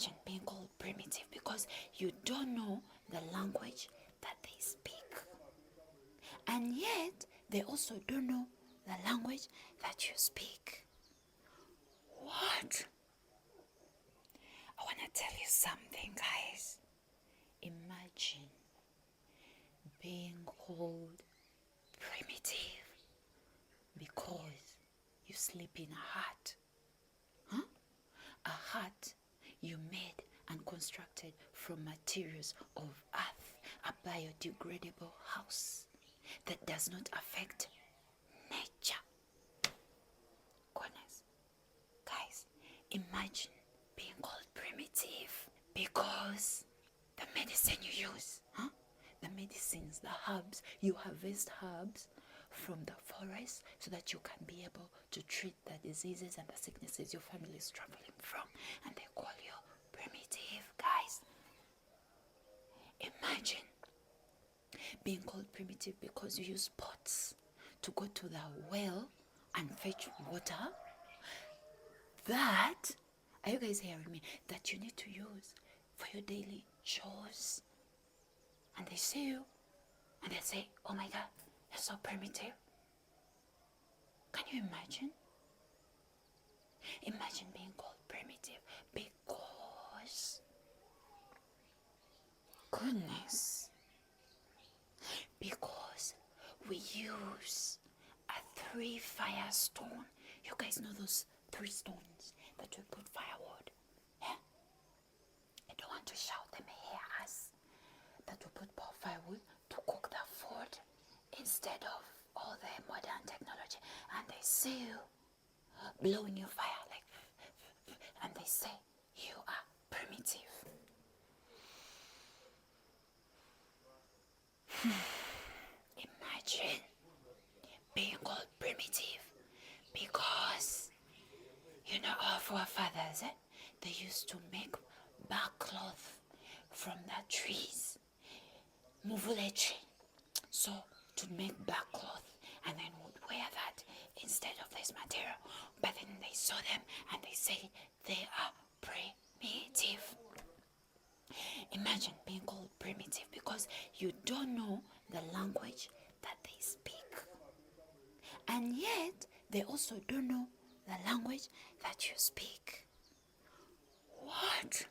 Imagine being called primitive because you don't know the language that they speak. And yet, they also don't know the language that you speak. What? I want to tell you something, guys. Imagine being called primitive because you sleep in a hut. Huh? A hut you made and constructed from materials of earth, a biodegradable house that does not affect nature. Goodness. Guys, imagine being called primitive because the medicine you use, the medicines, the herbs, you harvest herbs from the forest so that you can be able to treat the diseases and the sicknesses your family is traveling from, and they call you primitive. Guys, imagine being called primitive because you use pots to go to the well and fetch water that, are you guys hearing me, that you need to use for your daily chores. And they see you and they say, oh my God, you're so primitive. Can you imagine? Imagine being called primitive because, goodness, because we use a 3 fire stone. You guys know those 3 stones that we put firewood? Yeah? I don't want to shout them here as that we put firewood to cook the food instead of all the modern technology. And they see you blowing your fire like, and they say you are primitive. Imagine being called primitive because, you know, our forefathers, they used to make bark cloth from the trees, muvule tree, so to make bark cloth, and then would wear that instead of this material. But then they saw them and they said they are primitive. Imagine being called primitive because you don't know the language that they speak. And yet, they also don't know the language that you speak. What?